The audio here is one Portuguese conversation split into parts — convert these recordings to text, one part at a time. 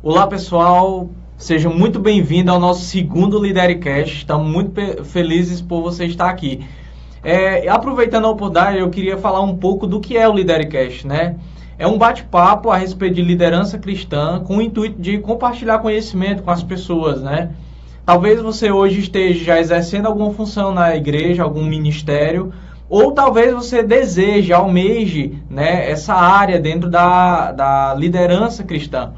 Olá pessoal, seja muito bem-vindo ao nosso segundo Lidercast. Estamos muito felizes por você estar aqui. Aproveitando a oportunidade, eu queria falar um pouco do que é o Lidercast, né? É um bate-papo a respeito de liderança cristã com o intuito de compartilhar conhecimento com as pessoas, né? Talvez você hoje esteja já exercendo alguma função na igreja, algum ministério, ou talvez você deseje, almeje, né, essa área dentro da liderança cristã.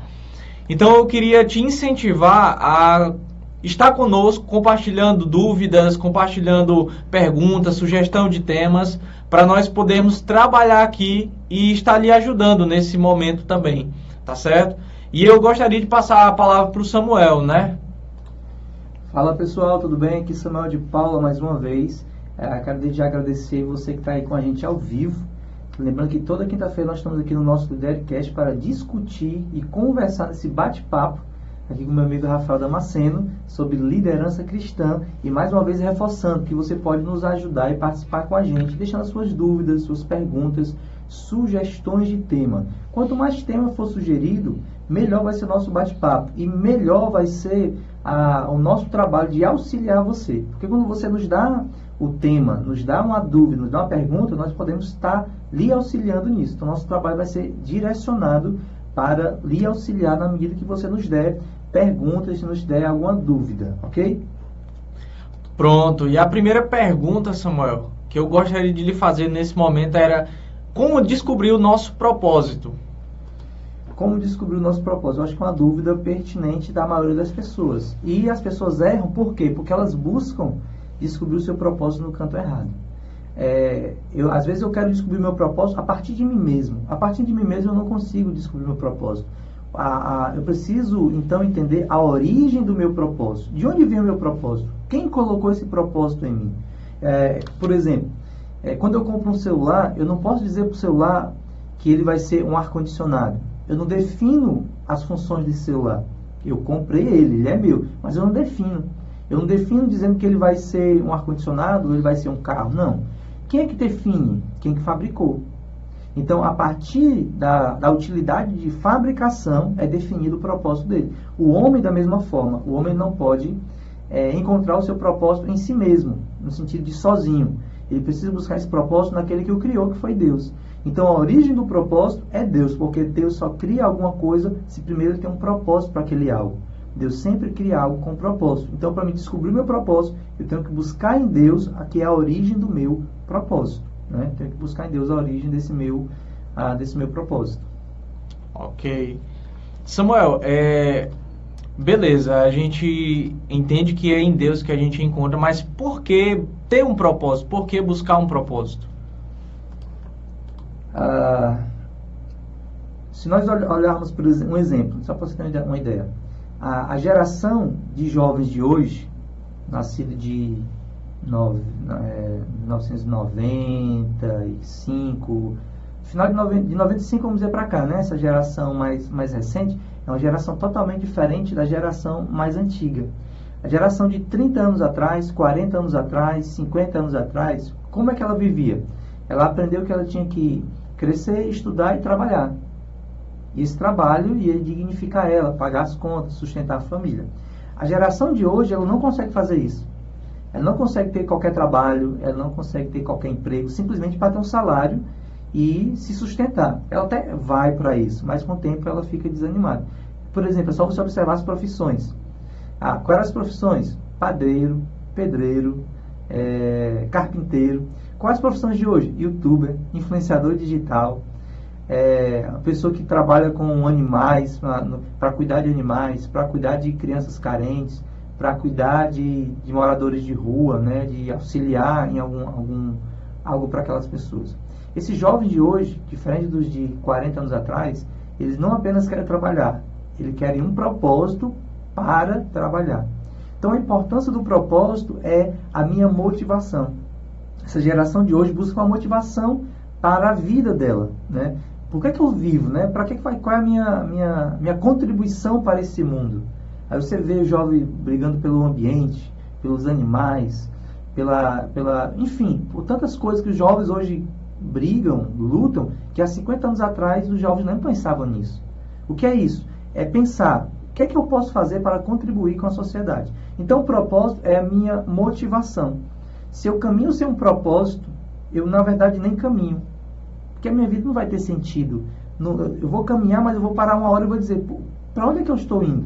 Então eu queria te incentivar a estar conosco, compartilhando dúvidas, compartilhando perguntas, sugestão de temas, para nós podermos trabalhar aqui e estar lhe ajudando nesse momento também, tá certo? E eu gostaria de passar a palavra para o Samuel, né? Fala pessoal, tudo bem? Aqui Samuel de Paula mais uma vez. Quero desde já agradecer você que está aí com a gente ao vivo. Lembrando que toda quinta-feira nós estamos aqui no nosso Lidercast para discutir e conversar nesse bate-papo aqui com meu amigo Rafael Damasceno sobre liderança cristã e mais uma vez reforçando que você pode nos ajudar e participar com a gente, deixando as suas dúvidas, suas perguntas, sugestões de tema. Quanto mais tema for sugerido, melhor vai ser o nosso bate-papo e melhor vai ser o nosso trabalho de auxiliar você. Porque quando você nos dá o tema, nos dá uma dúvida, nos dá uma pergunta, nós podemos estar lhe auxiliando nisso. Então, nosso trabalho vai ser direcionado para lhe auxiliar na medida que você nos der perguntas, se nos der alguma dúvida, ok? Pronto, e a primeira pergunta, Samuel, que eu gostaria de lhe fazer nesse momento era: como descobrir o nosso propósito? Como descobrir o nosso propósito? Eu acho que é uma dúvida pertinente da maioria das pessoas. E as pessoas erram, por quê? Porque elas buscam descobrir o seu propósito no canto errado. Às vezes eu quero descobrir meu propósito a partir de mim mesmo. A partir de mim mesmo eu não consigo descobrir meu propósito. Eu preciso, então, entender a origem do meu propósito. De onde vem o meu propósito? Quem colocou esse propósito em mim? Por exemplo, quando eu compro um celular, eu não posso dizer para o celular que ele vai ser um ar-condicionado. Eu não defino as funções desse celular. Eu comprei ele é meu, mas eu não defino. Eu não defino dizendo que ele vai ser um ar-condicionado ou ele vai ser um carro. Não. Quem é que define? Quem que fabricou. Então, a partir da utilidade de fabricação é definido o propósito dele. O homem, da mesma forma, o homem não pode encontrar o seu propósito em si mesmo, no sentido de sozinho. Ele precisa buscar esse propósito naquele que o criou, que foi Deus. Então, a origem do propósito é Deus, porque Deus só cria alguma coisa se primeiro ele tem um propósito para aquele algo. Deus sempre cria algo com propósito. Então, para me descobrir o meu propósito, eu tenho que buscar em Deus a que é a origem do meu propósito. Né? Tenho que buscar em Deus a origem desse meu propósito. Ok. Samuel, beleza, a gente entende que é em Deus que a gente encontra, mas por que ter um propósito? Por que buscar um propósito? Se nós olharmos por um exemplo, só para você ter uma ideia, a geração de jovens de hoje, nascido de 1995, final de 95, vamos dizer para cá, né? Essa geração mais recente é uma geração totalmente diferente da geração mais antiga. A geração de 30 anos atrás, 40 anos atrás, 50 anos atrás, como é que ela vivia? Ela aprendeu que ela tinha que crescer, estudar e trabalhar. E esse trabalho ia dignificar ela, pagar as contas, sustentar a família. A geração de hoje, ela não consegue fazer isso. Ela não consegue ter qualquer trabalho, ela não consegue ter qualquer emprego, simplesmente para ter um salário e se sustentar. Ela até vai para isso, mas com o tempo ela fica desanimada. Por exemplo, é só você observar as profissões. Quais eram as profissões? Padeiro, pedreiro, carpinteiro. Quais as profissões de hoje? YouTuber, influenciador digital, a pessoa que trabalha com animais, para cuidar de animais, para cuidar de crianças carentes, para cuidar de moradores de rua, né, de auxiliar em algo para aquelas pessoas. Esses jovens de hoje, diferente dos de 40 anos atrás, eles não apenas querem trabalhar, eles querem um propósito para trabalhar. Então, a importância do propósito é a minha motivação. Essa geração de hoje busca uma motivação para a vida dela, né? Por que eu vivo, né? Qual é a minha contribuição para esse mundo? Aí você vê o jovem brigando pelo ambiente, pelos animais, enfim, por tantas coisas que os jovens hoje brigam, lutam, que há 50 anos atrás os jovens não pensavam nisso. O que é isso? é pensar, o que é que eu posso fazer para contribuir com a sociedade? Então, o propósito é a minha motivação. Se eu caminho sem um propósito, eu, na verdade, nem caminho. Porque a minha vida não vai ter sentido. Eu vou caminhar, mas eu vou parar uma hora e vou dizer, para onde é que eu estou indo?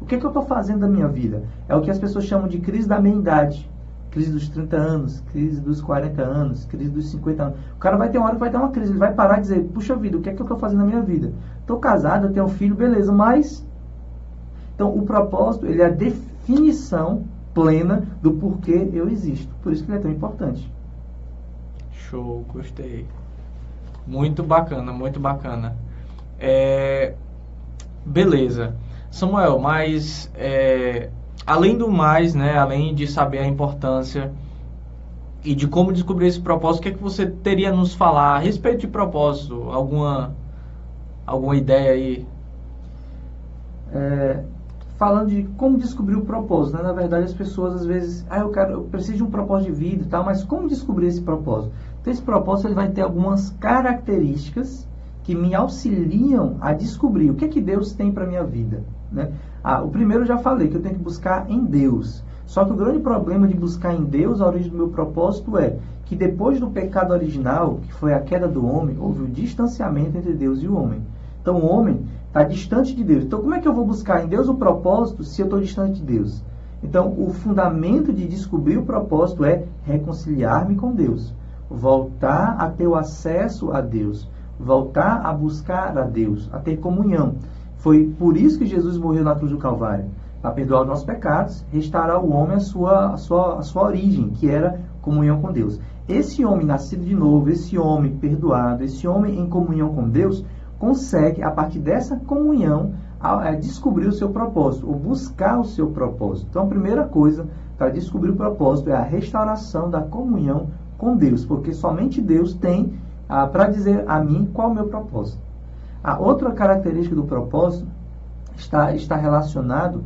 O que é que eu estou fazendo da minha vida? É o que as pessoas chamam de crise da meia-idade. Crise dos 30 anos, crise dos 40 anos, crise dos 50 anos. O cara vai ter uma hora que vai ter uma crise, ele vai parar e dizer, puxa vida, o que é que eu estou fazendo na minha vida? Estou casado, eu tenho um filho, beleza, mas... Então, o propósito, ele é a definição plena do porquê eu existo. Por isso que ele é tão importante. Show, gostei. Muito bacana, muito bacana. Beleza. Samuel, mas além do mais, né, além de saber a importância e de como descobrir esse propósito, o que é que você teria a nos falar a respeito de propósito? Alguma ideia aí? Falando de como descobrir o propósito, né? Na verdade, as pessoas às vezes, eu preciso de um propósito de vida e tal, mas como descobrir esse propósito? Então, esse propósito ele vai ter algumas características que me auxiliam a descobrir o que é que Deus tem para a minha vida, né? O primeiro eu já falei, que eu tenho que buscar em Deus. Só que o grande problema de buscar em Deus a origem do meu propósito é que depois do pecado original, que foi a queda do homem, houve o distanciamento entre Deus e o homem. Então, o homem está distante de Deus. Então, como é que eu vou buscar em Deus o propósito se eu estou distante de Deus? Então, o fundamento de descobrir o propósito é reconciliar-me com Deus. Voltar a ter o acesso a Deus. Voltar a buscar a Deus, a ter comunhão. Foi por isso que Jesus morreu na cruz do Calvário. Para perdoar os nossos pecados, restaurar o homem a sua origem, que era comunhão com Deus. Esse homem nascido de novo, esse homem perdoado, esse homem em comunhão com Deus, consegue, a partir dessa comunhão, descobrir o seu propósito, ou buscar o seu propósito. Então, a primeira coisa para descobrir o propósito é a restauração da comunhão com Deus, porque somente Deus tem para dizer a mim qual é o meu propósito. A outra característica do propósito está relacionado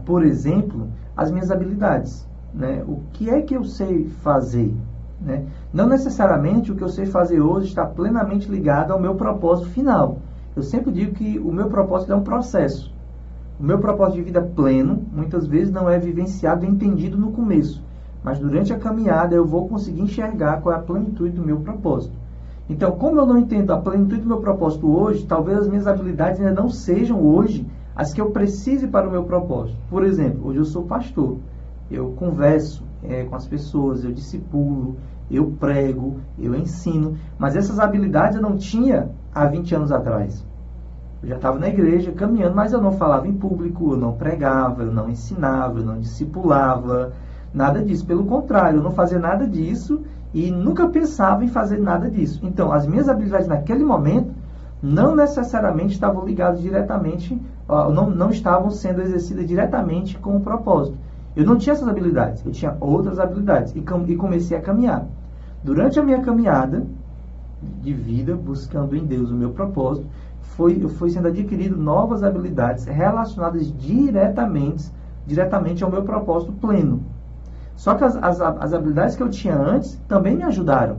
por exemplo, às minhas habilidades, né? O que é que eu sei fazer? Né? Não necessariamente o que eu sei fazer hoje está plenamente ligado ao meu propósito final. Eu sempre digo que o meu propósito é um processo. O meu propósito de vida pleno, muitas vezes, não é vivenciado e entendido no começo. Mas durante a caminhada eu vou conseguir enxergar qual é a plenitude do meu propósito. Então, como eu não entendo a plenitude do meu propósito hoje, talvez as minhas habilidades ainda não sejam hoje as que eu precise para o meu propósito. Por exemplo, hoje eu sou pastor. Eu converso com as pessoas, eu discipulo, eu prego, eu ensino. Mas essas habilidades eu não tinha há 20 anos atrás. Eu já estava na igreja caminhando, mas eu não falava em público, eu não pregava, eu não ensinava, eu não discipulava, nada disso. Pelo contrário, eu não fazia nada disso e nunca pensava em fazer nada disso. Então, as minhas habilidades naquele momento não necessariamente estavam ligadas diretamente, não estavam sendo exercidas diretamente com o propósito. Eu não tinha essas habilidades, eu tinha outras habilidades e comecei a caminhar. Durante a minha caminhada de vida, buscando em Deus o meu propósito, foi sendo adquirido novas habilidades relacionadas diretamente ao meu propósito pleno. Só que as habilidades que eu tinha antes também me ajudaram.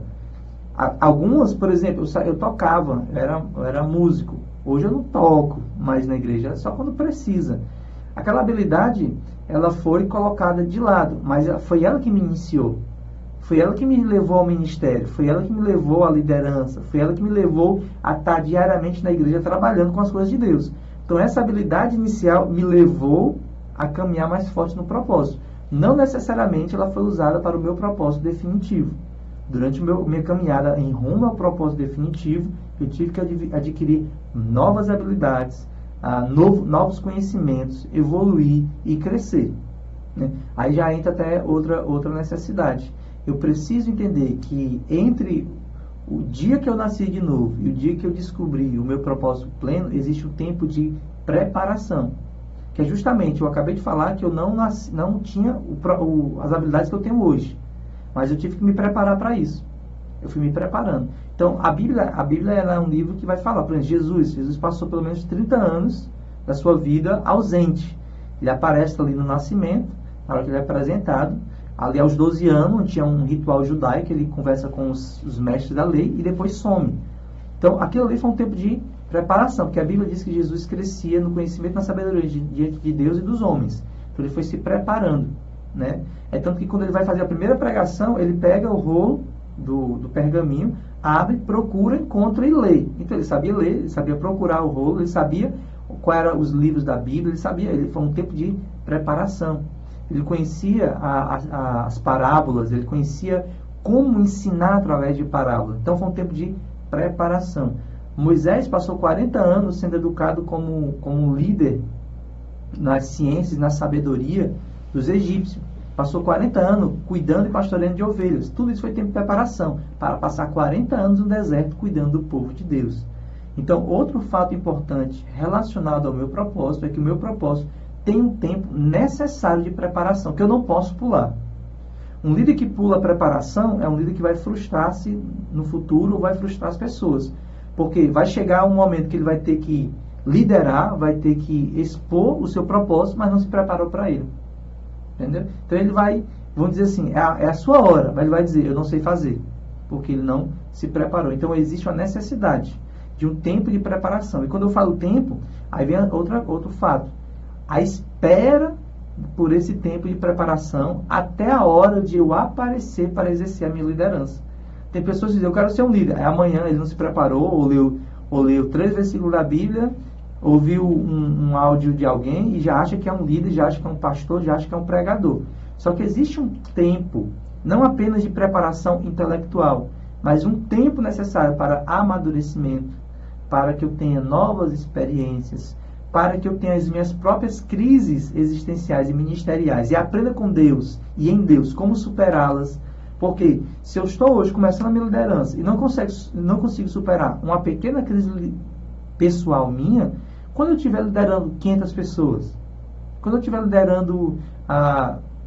Algumas, por exemplo, eu tocava, eu era músico. Hoje eu não toco mais na igreja, só quando precisa. Aquela habilidade, ela foi colocada de lado, mas foi ela que me iniciou. Foi ela que me levou ao ministério, foi ela que me levou à liderança, foi ela que me levou a estar diariamente na igreja trabalhando com as coisas de Deus. Então, essa habilidade inicial me levou a caminhar mais forte no propósito. Não necessariamente ela foi usada para o meu propósito definitivo. Durante minha caminhada em rumo ao propósito definitivo, eu tive que adquirir novas habilidades, novos conhecimentos, evoluir e crescer. Né? Aí já entra até outra necessidade. Eu preciso entender que entre o dia que eu nasci de novo e o dia que eu descobri o meu propósito pleno, existe um tempo de preparação. Que é justamente, eu acabei de falar que eu não tinha as habilidades que eu tenho hoje. Mas eu tive que me preparar para isso. Eu fui me preparando. Então, a Bíblia ela é um livro que vai falar. Por exemplo, Jesus passou pelo menos 30 anos da sua vida ausente. Ele aparece ali no nascimento, na hora que ele é apresentado. Ali aos 12 anos, tinha um ritual judaico, ele conversa com os mestres da lei e depois some. Então, aquilo ali foi um tempo de Preparação, porque a Bíblia diz que Jesus crescia no conhecimento e na sabedoria diante de Deus e dos homens. Então ele foi se preparando, né? É tanto que quando ele vai fazer a primeira pregação, ele pega o rolo do pergaminho, abre, procura, encontra e lê. Então ele sabia ler, ele sabia procurar o rolo, ele sabia quais eram os livros da Bíblia, ele foi um tempo de preparação. Ele conhecia as parábolas, ele conhecia como ensinar através de parábolas. Então foi um tempo de preparação. Moisés passou 40 anos sendo educado como líder nas ciências, na sabedoria dos egípcios. Passou 40 anos cuidando e pastoreando de ovelhas. Tudo isso foi tempo de preparação para passar 40 anos no deserto cuidando do povo de Deus. Então, outro fato importante relacionado ao meu propósito é que o meu propósito tem um tempo necessário de preparação, que eu não posso pular. Um líder que pula a preparação é um líder que vai frustrar-se no futuro ou vai frustrar as pessoas. Porque vai chegar um momento que ele vai ter que liderar, vai ter que expor o seu propósito, mas não se preparou para ele. Entendeu? Então ele vai, vamos dizer assim, é a sua hora, mas ele vai dizer, eu não sei fazer, porque ele não se preparou. Então existe uma necessidade de um tempo de preparação. E quando eu falo tempo, aí vem outro fato. A espera por esse tempo de preparação até a hora de eu aparecer para exercer a minha liderança. Tem pessoas que dizem, eu quero ser um líder. Aí amanhã ele não se preparou, ou leu 3 versículos da Bíblia, ouviu um áudio de alguém e já acha que é um líder, já acha que é um pastor, já acha que é um pregador. Só que existe um tempo, não apenas de preparação intelectual, mas um tempo necessário para amadurecimento, para que eu tenha novas experiências, para que eu tenha as minhas próprias crises existenciais e ministeriais e aprenda com Deus e em Deus como superá-las. Porque se eu estou hoje começando a minha liderança e não consigo superar uma pequena crise pessoal minha, quando eu estiver liderando 500 pessoas, quando eu estiver liderando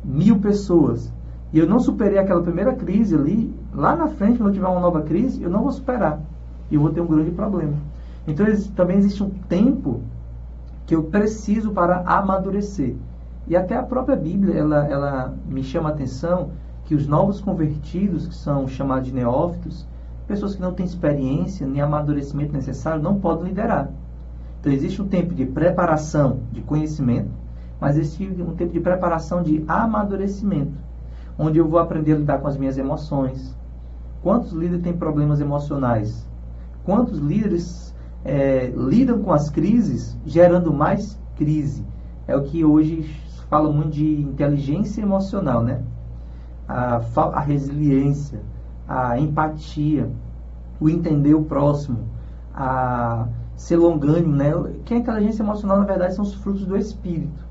1000 pessoas, e eu não superei aquela primeira crise ali, lá na frente, quando eu tiver uma nova crise, eu não vou superar. E eu vou ter um grande problema. Então, também existe um tempo que eu preciso para amadurecer. E até a própria Bíblia, ela me chama a atenção que os novos convertidos, que são chamados de neófitos, pessoas que não têm experiência nem amadurecimento necessário, não podem liderar. Então, existe um tempo de preparação, de conhecimento, mas existe um tempo de preparação de amadurecimento, onde eu vou aprender a lidar com as minhas emoções. Quantos líderes têm problemas emocionais? Quantos líderes lidam com as crises, gerando mais crise? É o que hoje fala muito de inteligência emocional, né? A resiliência, a empatia, o entender o próximo, a ser longânimo, né? Que a inteligência emocional, na verdade, são os frutos do Espírito.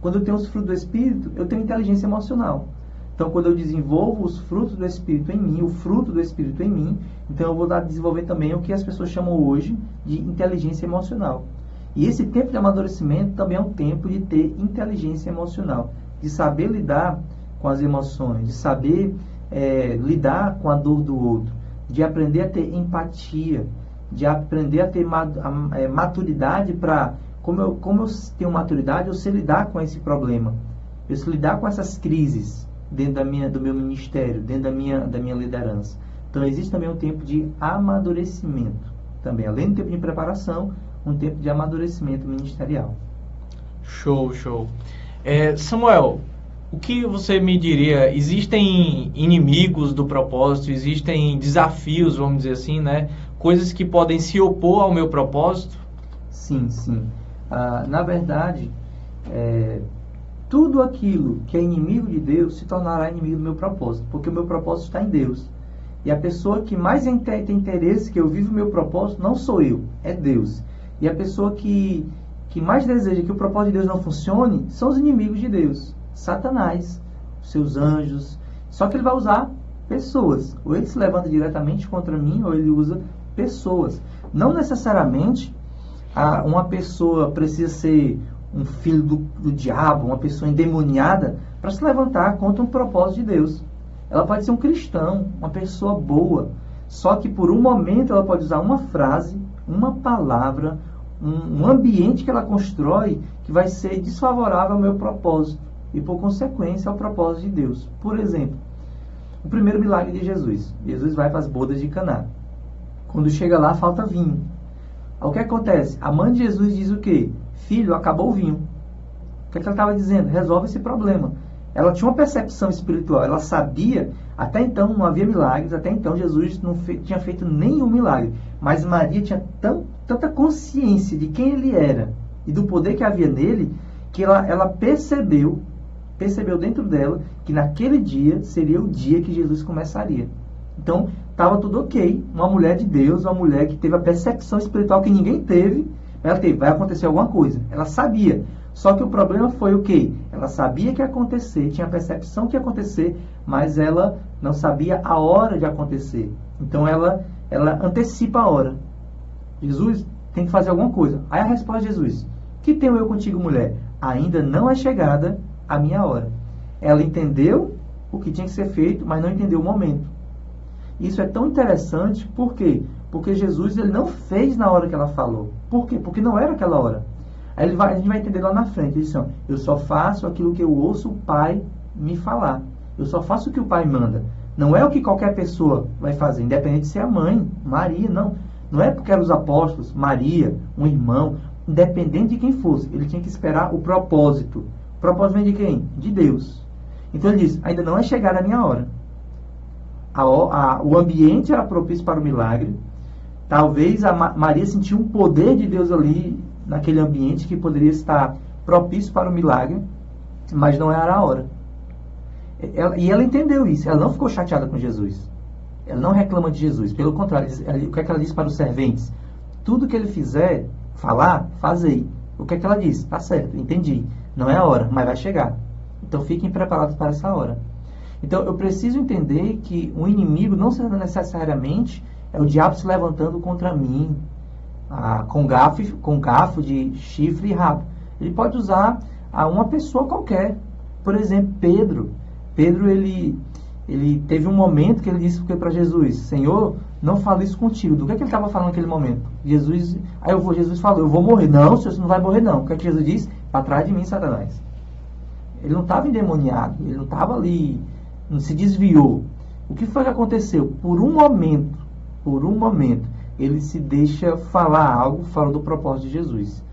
Quando eu tenho os frutos do Espírito, eu tenho inteligência emocional. Então, quando eu desenvolvo os frutos do Espírito em mim, o fruto do Espírito em mim, então eu vou desenvolver também o que as pessoas chamam hoje de inteligência emocional. E esse tempo de amadurecimento também é um tempo de ter inteligência emocional, de saber lidar com as emoções, de saber lidar com a dor do outro, de aprender a ter empatia, de aprender a ter maturidade para... Como eu tenho maturidade, eu sei lidar com esse problema. Eu sei lidar com essas crises dentro do meu ministério, dentro da minha liderança. Então, existe também um tempo de amadurecimento. Também, além do tempo de preparação, um tempo de amadurecimento ministerial. Show, show. Samuel, o que você me diria? Existem inimigos do propósito? Existem desafios, vamos dizer assim, né? Coisas que podem se opor ao meu propósito? Sim, sim. Na verdade, tudo aquilo que é inimigo de Deus se tornará inimigo do meu propósito, porque o meu propósito está em Deus. E a pessoa que mais tem interesse que eu viva o meu propósito não sou eu, é Deus. E a pessoa que mais deseja que o propósito de Deus não funcione são os inimigos de Deus. Satanás, seus anjos. Só que ele vai usar pessoas. Ou ele se levanta diretamente contra mim, ou ele usa pessoas. Não necessariamente uma pessoa precisa ser um filho do diabo, uma pessoa endemoniada, para se levantar contra um propósito de Deus. Ela pode ser um cristão, uma pessoa boa, só que por um momento ela pode usar uma frase, uma palavra, um ambiente que ela constrói que vai ser desfavorável ao meu propósito e, por consequência, ao propósito de Deus. Por exemplo, o primeiro milagre de Jesus. Jesus vai para as bodas de Caná. Quando chega lá, falta vinho. O que acontece? A mãe de Jesus diz o quê? Filho, acabou o vinho. O que ela estava dizendo? Resolve esse problema. Ela tinha uma percepção espiritual, ela sabia, até então não havia milagres, até então Jesus não tinha feito nenhum milagre, mas Maria tinha tanta consciência de quem ele era e do poder que havia nele, que ela percebeu dentro dela que naquele dia seria o dia que Jesus começaria. Então, estava tudo ok, uma mulher de Deus, uma mulher que teve a percepção espiritual que ninguém teve, ela teve, vai acontecer alguma coisa, ela sabia. Só que o problema foi o quê? Ela sabia que ia acontecer, tinha a percepção que ia acontecer, mas ela não sabia a hora de acontecer. Então ela antecipa a hora. Jesus tem que fazer alguma coisa. Aí a resposta de Jesus: que tenho eu contigo, mulher? Ainda não é chegada a minha hora. Ela entendeu o que tinha que ser feito, mas não entendeu o momento. Isso é tão interessante, por quê? Porque Jesus ele não fez na hora que ela falou. Por quê? Porque não era aquela hora. Aí a gente vai entender lá na frente. Ele diz assim, eu só faço aquilo que eu ouço o Pai me falar. Eu só faço o que o Pai manda. Não é o que qualquer pessoa vai fazer, independente de ser a mãe, Maria, não. Não é porque eram os apóstolos, Maria, um irmão, independente de quem fosse. Ele tinha que esperar o propósito. O propósito vem de quem? De Deus. Então ele diz, ainda não é chegada a minha hora. O ambiente era propício para o milagre. Talvez a Maria sentiu um poder de Deus ali, naquele ambiente que poderia estar propício para o milagre, mas não era a hora. E ela entendeu isso, ela não ficou chateada com Jesus. Ela não reclama de Jesus, pelo contrário, o que é que ela diz para os serventes? Tudo que ele fizer, falar, fazei. O que é que ela diz? Tá certo, entendi. Não é a hora, mas vai chegar. Então fiquem preparados para essa hora. Então eu preciso entender que o inimigo não necessariamente é o diabo se levantando contra mim, com garfo de chifre e rabo. Ele pode usar a uma pessoa qualquer. Por exemplo, Pedro, ele teve um momento que ele disse para Jesus, Senhor, não falo isso contigo. Do que ele estava falando naquele momento? Jesus falou, eu vou morrer. Não, Senhor, você não vai morrer não. O que é que Jesus disse? Para trás de mim, Satanás. Ele não estava endemoniado, ele não estava ali, não se desviou. O que foi que aconteceu? Por um momento, ele se deixa falar algo fora do propósito de Jesus.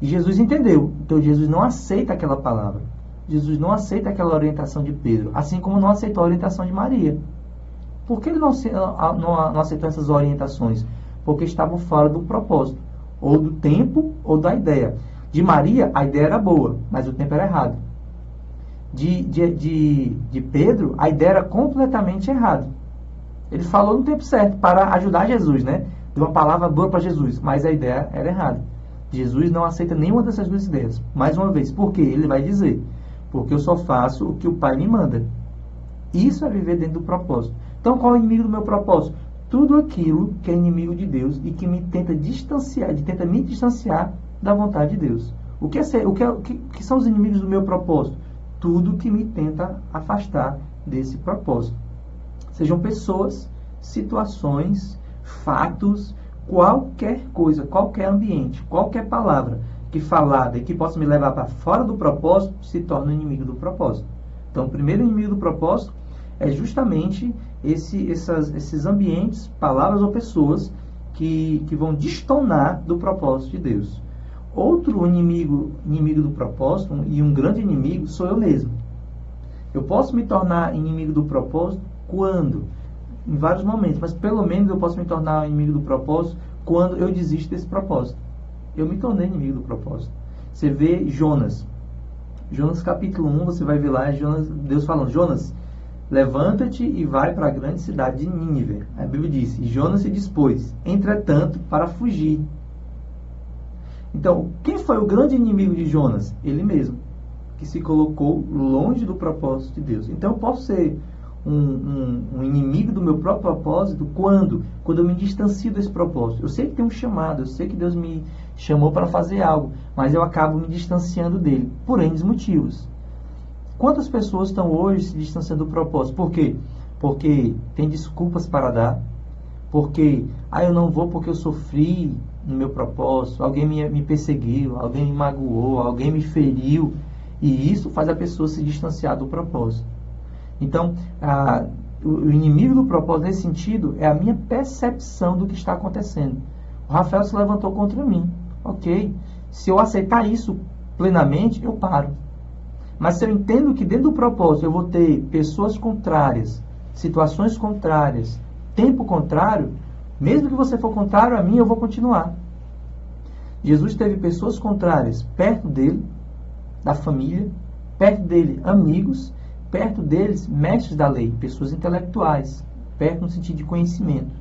E Jesus entendeu. Então Jesus não aceita aquela palavra. Jesus não aceita aquela orientação de Pedro. Assim como não aceitou a orientação de Maria. Por que ele não aceitou essas orientações? Porque estavam fora do propósito. Ou do tempo, ou da ideia. De Maria, a ideia era boa, mas o tempo era errado. De Pedro, a ideia era completamente errada. Ele falou no tempo certo para ajudar Jesus, né? Deu uma palavra boa para Jesus, mas a ideia era errada. Jesus não aceita nenhuma dessas duas ideias. Mais uma vez, por quê? Ele vai dizer, porque eu só faço o que o Pai me manda. Isso é viver dentro do propósito. Então, qual é o inimigo do meu propósito? Tudo aquilo que é inimigo de Deus e que me tenta me distanciar da vontade de Deus. O que são os inimigos do meu propósito? Tudo que me tenta afastar desse propósito. Sejam pessoas, situações, fatos, qualquer coisa, qualquer ambiente, qualquer palavra que falada e que possa me levar para fora do propósito, se torna inimigo do propósito. Então, o primeiro inimigo do propósito é justamente esses ambientes, palavras ou pessoas que vão destonar do propósito de Deus. Outro inimigo do propósito, e um grande inimigo, sou eu mesmo. Eu posso me tornar inimigo do propósito quando? Em vários momentos, mas pelo menos eu posso me tornar inimigo do propósito quando eu desisto desse propósito. Eu me tornei inimigo do propósito. Você vê Jonas capítulo 1, você vai ver lá Deus falando, Jonas, levanta-te e vai para a grande cidade de Nínive. A Bíblia diz, e Jonas se dispôs, entretanto, para fugir. Então, quem foi o grande inimigo de Jonas? Ele mesmo, que se colocou longe do propósito de Deus. Então, eu posso ser um inimigo do meu próprio propósito quando eu me distancio desse propósito. Eu sei que tem um chamado, eu sei que Deus me chamou para fazer algo, mas eu acabo me distanciando dele, por N motivos. Quantas pessoas estão hoje se distanciando do propósito? Por quê? Porque tem desculpas para dar, porque eu não vou porque eu sofri no meu propósito, alguém me perseguiu, alguém me magoou, alguém me feriu, e isso faz a pessoa se distanciar do propósito. Então, o inimigo do propósito nesse sentido é a minha percepção do que está acontecendo. O Rafael se levantou contra mim. Ok. Se eu aceitar isso plenamente, eu paro. Mas se eu entendo que dentro do propósito eu vou ter pessoas contrárias, situações contrárias, tempo contrário, mesmo que você for contrário a mim, eu vou continuar. Jesus teve pessoas contrárias perto dele, da família, perto dele amigos, perto deles mestres da lei, pessoas intelectuais, perto no sentido de conhecimento.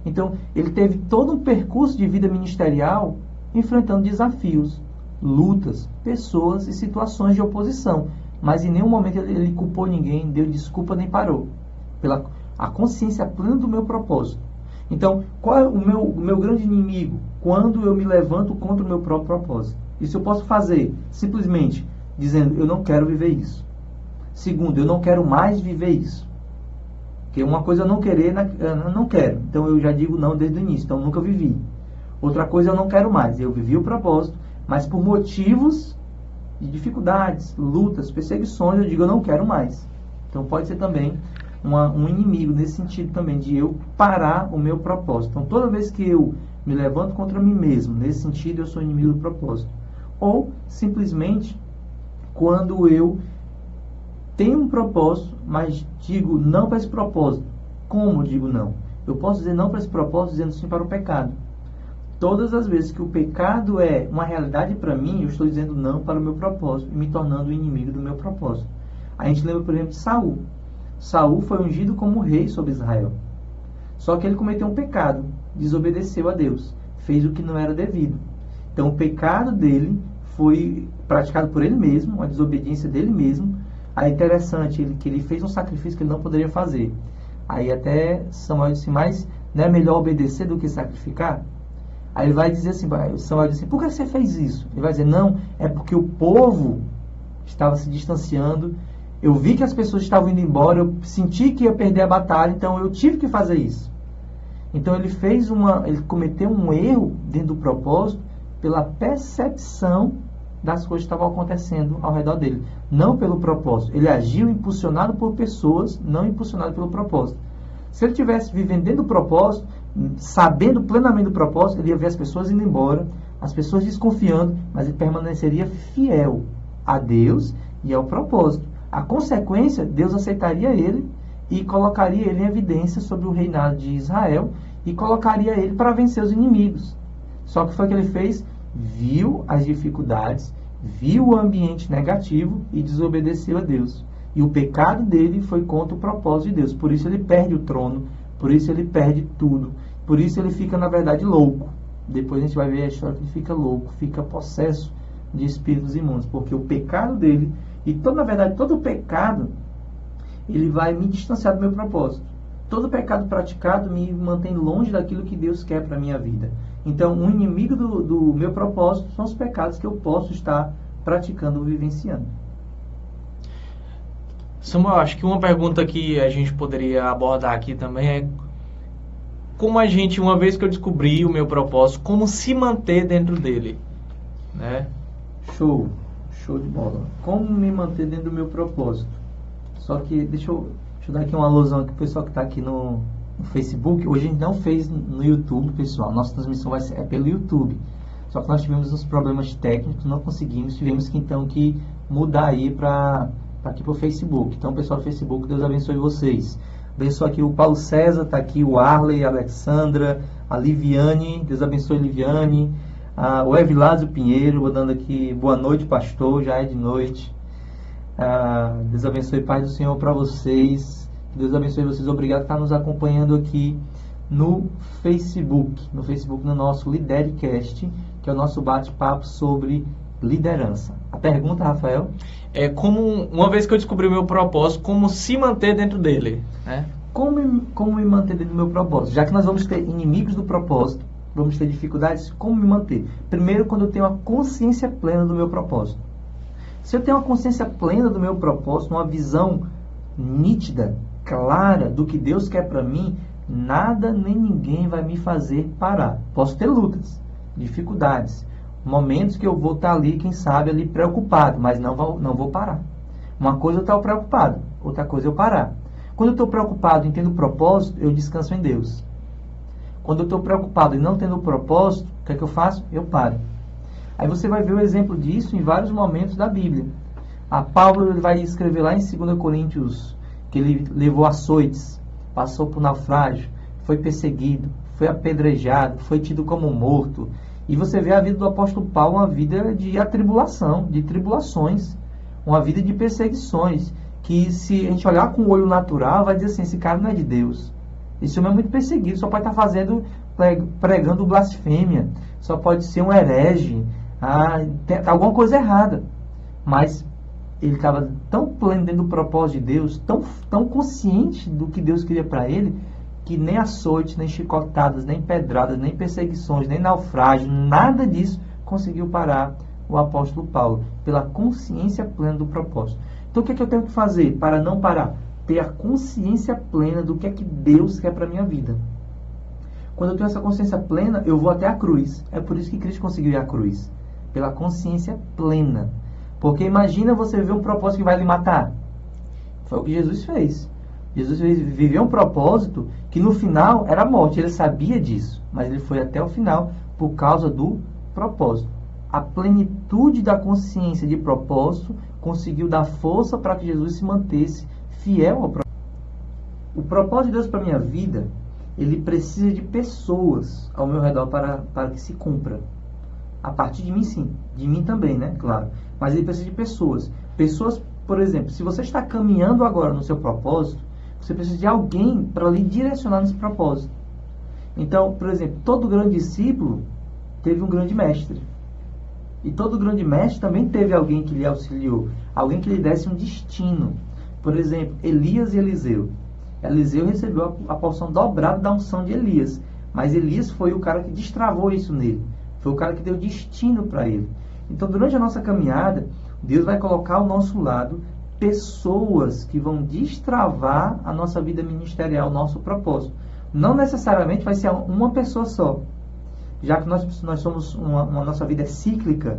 Então, ele teve todo um percurso de vida ministerial enfrentando desafios, lutas, pessoas e situações de oposição. Mas em nenhum momento ele culpou ninguém, deu desculpa nem parou. Pela a consciência plena do meu propósito. Então, qual é o meu grande inimigo? Quando eu me levanto contra o meu próprio propósito. Isso eu posso fazer simplesmente dizendo, eu não quero viver isso. Segundo, eu não quero mais viver isso. Porque uma coisa eu não querer, eu não quero. Então eu já digo não desde o início, então eu nunca vivi. Outra coisa eu não quero mais. Eu vivi o propósito, mas por motivos de dificuldades, lutas, perseguições, eu digo eu não quero mais. Então pode ser também um inimigo nesse sentido também, de eu parar o meu propósito. Então toda vez que eu me levanto contra mim mesmo, nesse sentido eu sou inimigo do propósito. Ou simplesmente quando eu tenho um propósito, mas digo não para esse propósito. Como eu digo não? Eu posso dizer não para esse propósito dizendo sim para o pecado. Todas as vezes que o pecado é uma realidade para mim, eu estou dizendo não para o meu propósito e me tornando o inimigo do meu propósito. A gente lembra, por exemplo, de Saul. Saul foi ungido como rei sobre Israel. Só que ele cometeu um pecado, desobedeceu a Deus, fez o que não era devido. Então o pecado dele foi praticado por ele mesmo, uma desobediência dele mesmo. Aí é interessante que ele fez um sacrifício que ele não poderia fazer. Aí até Samuel disse, mas não é melhor obedecer do que sacrificar? Aí ele vai dizer assim, Samuel diz assim, por que você fez isso? Ele vai dizer, não, é porque o povo estava se distanciando, eu vi que as pessoas estavam indo embora, eu senti que ia perder a batalha, então eu tive que fazer isso. Então ele cometeu um erro dentro do propósito pela percepção das coisas que estavam acontecendo ao redor dele, não pelo propósito. Ele agiu impulsionado por pessoas, não impulsionado pelo propósito. Se ele estivesse vivendo dentro do propósito, sabendo plenamente do propósito, ele ia ver as pessoas indo embora, as pessoas desconfiando, mas ele permaneceria fiel a Deus e ao propósito. A consequência, Deus aceitaria ele e colocaria ele em evidência sobre o reinado de Israel e colocaria ele para vencer os inimigos. Só que foi o que ele fez? Viu as dificuldades, viu o ambiente negativo e desobedeceu a Deus. E o pecado dele foi contra o propósito de Deus. Por isso ele perde o trono, por isso ele perde tudo. Por isso ele fica, na verdade, louco. Depois a gente vai ver a história que ele fica louco, fica possesso de espíritos imundos. Porque o pecado dele, na verdade, todo o pecado, ele vai me distanciar do meu propósito. Todo pecado praticado me mantém longe daquilo que Deus quer para a minha vida. Então, um inimigo do meu propósito são os pecados que eu posso estar praticando ou vivenciando. Samuel, acho que uma pergunta que a gente poderia abordar aqui também é como a gente, uma vez que eu descobri o meu propósito, como se manter dentro dele, né? Show de bola. Como me manter dentro do meu propósito? Só que, deixa eu dar aqui uma alusão aqui, o pessoal que está aqui no Facebook. Hoje a gente não fez no YouTube, pessoal. Nossa transmissão é pelo YouTube. Só que nós tivemos uns problemas técnicos, não conseguimos. Tivemos que mudar aí para aqui para o Facebook. Então, pessoal do Facebook, Deus abençoe vocês. Abençoe aqui o Paulo César, está aqui o Arley, a Alexandra, a Liviane. Deus abençoe Liviane. O Evilásio Pinheiro, vou dando aqui boa noite, pastor. Já é de noite. Deus abençoe, paz do Senhor para vocês. Deus abençoe vocês. Obrigado por estar nos acompanhando aqui no Facebook. No nosso Lidercast, que é o nosso bate-papo sobre liderança. A pergunta, Rafael? É como, uma vez que eu descobri o meu propósito, como se manter dentro dele, né? Como me manter dentro do meu propósito? Já que nós vamos ter inimigos do propósito, vamos ter dificuldades, como me manter? Primeiro, quando eu tenho a consciência plena do meu propósito. Se eu tenho uma consciência plena do meu propósito, uma visão nítida, clara do que Deus quer para mim, nada nem ninguém vai me fazer parar. Posso ter lutas, dificuldades, momentos que eu vou estar ali, quem sabe, ali preocupado, mas não vou parar. Uma coisa é eu estar preocupado, outra coisa é eu parar. Quando eu estou preocupado, entendo o propósito, eu descanso em Deus. Quando eu estou preocupado e não tendo propósito, o que é que eu faço? Eu paro. Aí você vai ver o exemplo disso em vários momentos da Bíblia. Paulo ele vai escrever lá em 2 Coríntios que ele levou açoites, passou por naufrágio, foi perseguido, foi apedrejado, foi tido como morto. E você vê a vida do apóstolo Paulo, uma vida de atribulação, de tribulações, uma vida de perseguições, que se a gente olhar com o olho natural, vai dizer assim, esse cara não é de Deus. Esse homem é muito perseguido, só pode estar pregando blasfêmia, só pode ser um herege, tem alguma coisa errada. Mas ele estava tão pleno dentro do propósito de Deus, tão consciente do que Deus queria para ele, que nem açoites, nem chicotadas, nem pedradas, nem perseguições, nem naufrágio, nada disso conseguiu parar o apóstolo Paulo, pela consciência plena do propósito. Então o que é que eu tenho que fazer para não parar? Ter a consciência plena do que é que Deus quer para a minha vida. Quando eu tenho essa consciência plena, eu vou até a cruz. É por isso que Cristo conseguiu ir à cruz. Pela consciência plena. Porque imagina você ver um propósito que vai lhe matar. Foi o que Jesus fez. Jesus viveu um propósito que no final era a morte. Ele sabia disso. Mas ele foi até o final por causa do propósito. A plenitude da consciência de propósito conseguiu dar força para que Jesus se mantesse fiel ao propósito. O propósito de Deus para a minha vida, ele precisa de pessoas ao meu redor para que se cumpra. A partir de mim, sim. De mim também, né? Claro. Mas ele precisa de pessoas. Pessoas, por exemplo, se você está caminhando agora no seu propósito, você precisa de alguém para lhe direcionar nesse propósito. Então, por exemplo, todo grande discípulo teve um grande mestre. E todo grande mestre também teve alguém que lhe auxiliou. Alguém que lhe desse um destino. Por exemplo, Elias e Eliseu. Eliseu recebeu a porção dobrada da unção de Elias. Mas Elias foi o cara que destravou isso nele. Foi o cara que deu destino para ele. Então, durante a nossa caminhada, Deus vai colocar ao nosso lado pessoas que vão destravar a nossa vida ministerial, o nosso propósito. Não necessariamente vai ser uma pessoa só. Já que nós somos uma nossa vida é cíclica,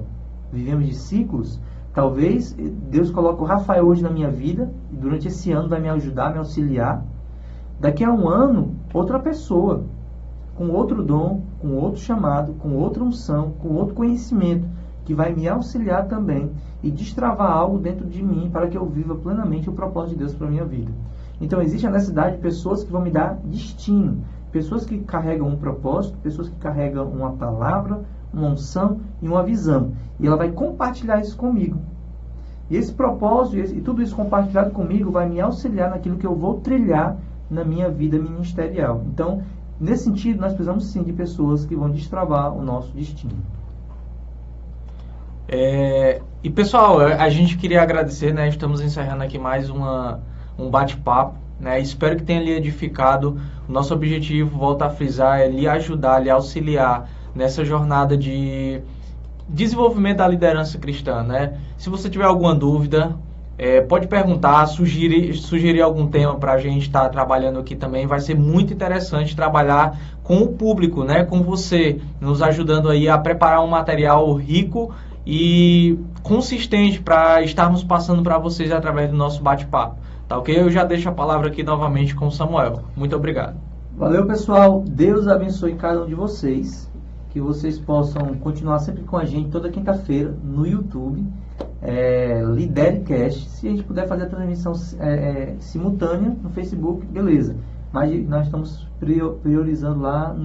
vivemos de ciclos, talvez Deus coloque o Rafael hoje na minha vida, e durante esse ano vai me ajudar, me auxiliar. Daqui a um ano, outra pessoa, com outro dom, com outro chamado, com outra unção, com outro conhecimento, que vai me auxiliar também e destravar algo dentro de mim para que eu viva plenamente o propósito de Deus para a minha vida. Então existe a necessidade de pessoas que vão me dar destino, pessoas que carregam um propósito, pessoas que carregam uma palavra, uma unção e uma visão. E ela vai compartilhar isso comigo. E esse propósito e tudo isso compartilhado comigo vai me auxiliar naquilo que eu vou trilhar na minha vida ministerial. Então, nesse sentido, nós precisamos sim de pessoas que vão destravar o nosso destino. E pessoal, a gente queria agradecer, né? Estamos encerrando aqui mais um bate-papo, né? Espero que tenha lhe edificado. O nosso objetivo, volto a frisar, é lhe ajudar, lhe auxiliar nessa jornada de desenvolvimento da liderança cristã, né? Se você tiver alguma dúvida, pode perguntar, sugerir algum tema para a gente estar trabalhando aqui também. Vai ser muito interessante trabalhar com o público, né? Com você, nos ajudando aí a preparar um material rico e consistente para estarmos passando para vocês através do nosso bate-papo. Tá ok? Eu já deixo a palavra aqui novamente com o Samuel. Muito obrigado. Valeu, pessoal. Deus abençoe cada um de vocês. Que vocês possam continuar sempre com a gente toda quinta-feira no YouTube. Lidercast. Se a gente puder fazer a transmissão simultânea no Facebook, beleza. Mas nós estamos priorizando lá